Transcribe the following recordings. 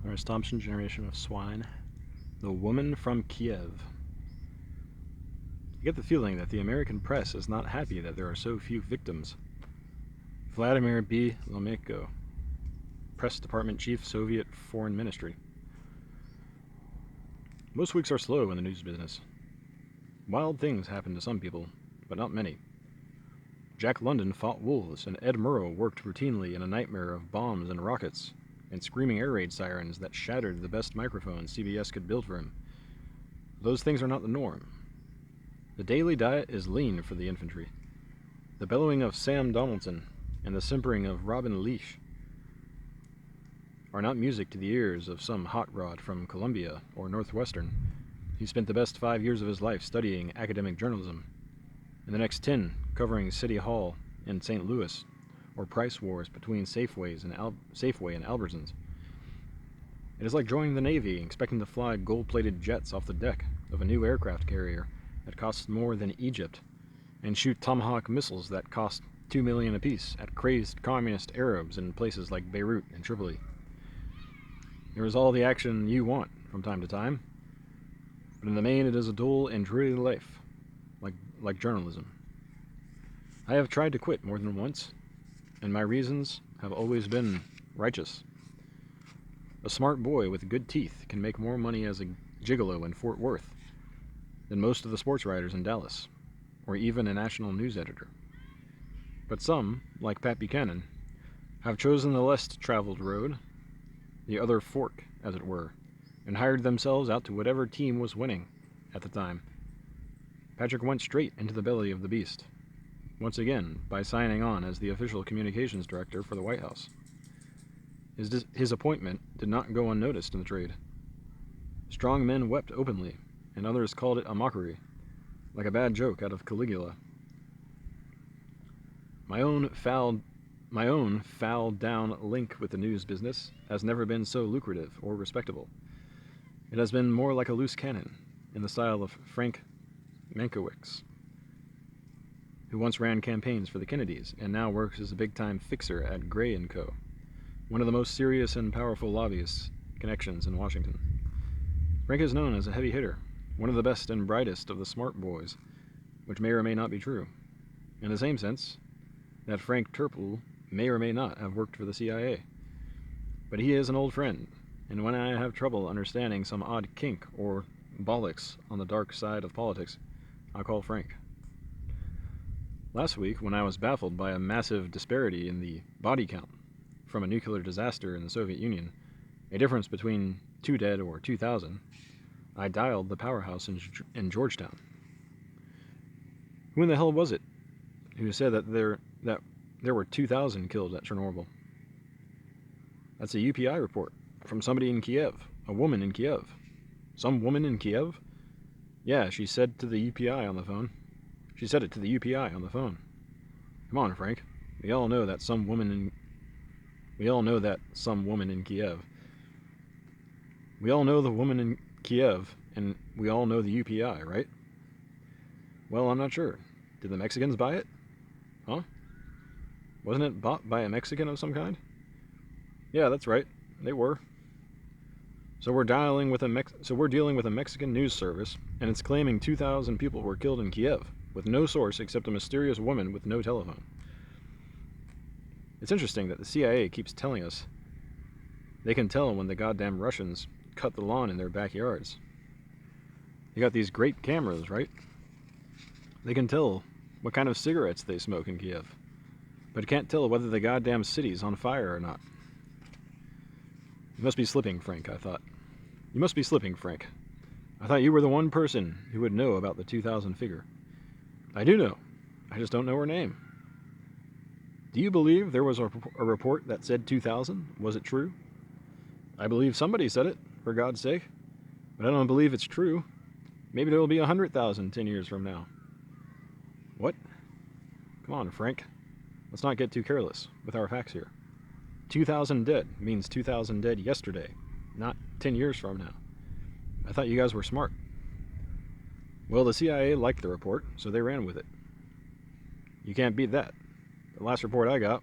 There's Thompson, generation of swine. The woman from Kiev. I get the feeling that the American press is not happy that there are so few victims. Vladimir B. Lomeko, Press Department Chief, Soviet Foreign Ministry. Most weeks are slow in the news business. Wild things happen to some people, but not many. Jack London fought wolves, and Ed Murrow worked routinely in a nightmare of bombs and rockets, and screaming air raid sirens that shattered the best microphone CBS could build for him. Those things are not the norm. The daily diet is lean for the infantry. The bellowing of Sam Donaldson and the simpering of Robin Leash are not music to the ears of some hot rod from Columbia or Northwestern. He spent the best 5 years of his life studying academic journalism, and the next 10 covering City Hall in St. Louis or price wars between Safeway and Albertsons. It is like joining the Navy expecting to fly gold-plated jets off the deck of a new aircraft carrier that costs more than Egypt and shoot Tomahawk missiles that cost $2 million apiece at crazed communist Arabs in places like Beirut and Tripoli. There is all the action you want from time to time, but in the main it is a dull and dreary life, like journalism. I have tried to quit more than once, and my reasons have always been righteous. A smart boy with good teeth can make more money as a gigolo in Fort Worth than most of the sports writers in Dallas, or even a national news editor. But some, like Pat Buchanan, have chosen the less traveled road, the other fork, as it were, and hired themselves out to whatever team was winning at the time. Patrick went straight into the belly of the beast, once again by signing on as the official communications director for the White House. His appointment did not go unnoticed in the trade. Strong men wept openly, and others called it a mockery, like a bad joke out of Caligula. My own foul down link with the news business has never been so lucrative or respectable. It has been more like a loose cannon, in the style of Frank Mankiewicz, who once ran campaigns for the Kennedys and now works as a big-time fixer at Gray & Co., one of the most serious and powerful lobbyist connections in Washington. Frank is known as a heavy hitter, one of the best and brightest of the smart boys, which may or may not be true. In the same sense, that Frank Turple may or may not have worked for the CIA. But he is an old friend, and when I have trouble understanding some odd kink or bollocks on the dark side of politics, I'll call Frank. Last week, when I was baffled by a massive disparity in the body count from a nuclear disaster in the Soviet Union, a difference between 2 dead or 2,000, I dialed the powerhouse in Georgetown. Who in the hell was it who said that there were 2,000 killed at Chernobyl? That's a UPI report from somebody in Kiev, a woman in Kiev. Some woman in Kiev? Yeah, she said to the UPI on the phone. She said it to the UPI on the phone. Come on, Frank. We all know that some woman in Kiev. We all know the woman in Kiev, and we all know the UPI, right? Well, I'm not sure. Did the Mexicans buy it? Huh? Wasn't it bought by a Mexican of some kind? Yeah, that's right. They were. So we're dealing with a Mexican news service, and it's claiming 2,000 people were killed in Kiev, with no source except a mysterious woman with no telephone. It's interesting that the CIA keeps telling us they can tell when the goddamn Russians cut the lawn in their backyards. They got these great cameras, right? They can tell what kind of cigarettes they smoke in Kiev, but can't tell whether the goddamn city's on fire or not. You must be slipping, Frank, I thought. You must be slipping, Frank. I thought you were the one person who would know about the 2,000 figure. I do know. I just don't know her name. Do you believe there was a report that said 2,000? Was it true? I believe somebody said it, for God's sake. But I don't believe it's true. Maybe there will be 100,000 10 years from now. What? Come on, Frank. Let's not get too careless with our facts here. 2,000 dead means 2,000 dead yesterday, not 10 years from now. I thought you guys were smart. Well, the CIA liked the report, so they ran with it. You can't beat that. The last report I got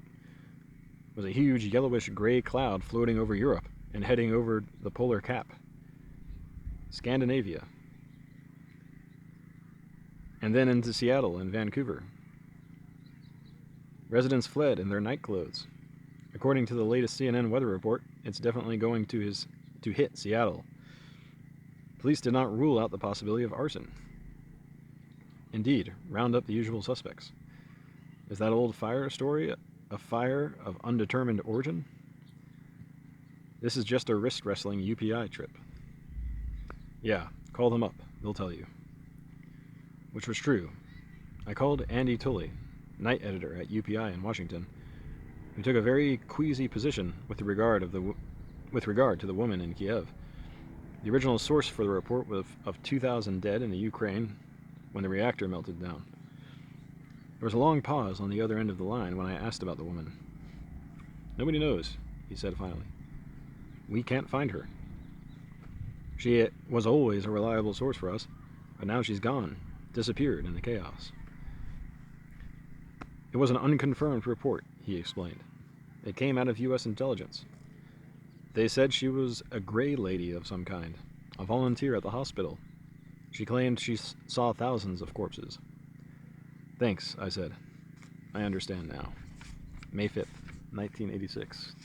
was a huge yellowish gray cloud floating over Europe, and heading over the polar cap, Scandinavia, and then into Seattle and Vancouver. Residents fled in their night clothes. According to the latest CNN weather report, it's definitely going to hit Seattle. Police did not rule out the possibility of arson. Indeed, round up the usual suspects. Is that old fire story a fire of undetermined origin? This is just a wrist wrestling UPI trip. Yeah, call them up. They'll tell you. Which was true. I called Andy Tully, night editor at UPI in Washington, who took a very queasy position with regard to the woman in Kiev. The original source for the report was of 2,000 dead in the Ukraine when the reactor melted down. There was a long pause on the other end of the line when I asked about the woman. Nobody knows, he said finally. We can't find her. She was always a reliable source for us, but now she's gone, disappeared in the chaos. It was an unconfirmed report, he explained. It came out of U.S. intelligence. They said she was a gray lady of some kind, a volunteer at the hospital. She claimed she saw thousands of corpses. Thanks, I said. I understand now. May 5th, 1986.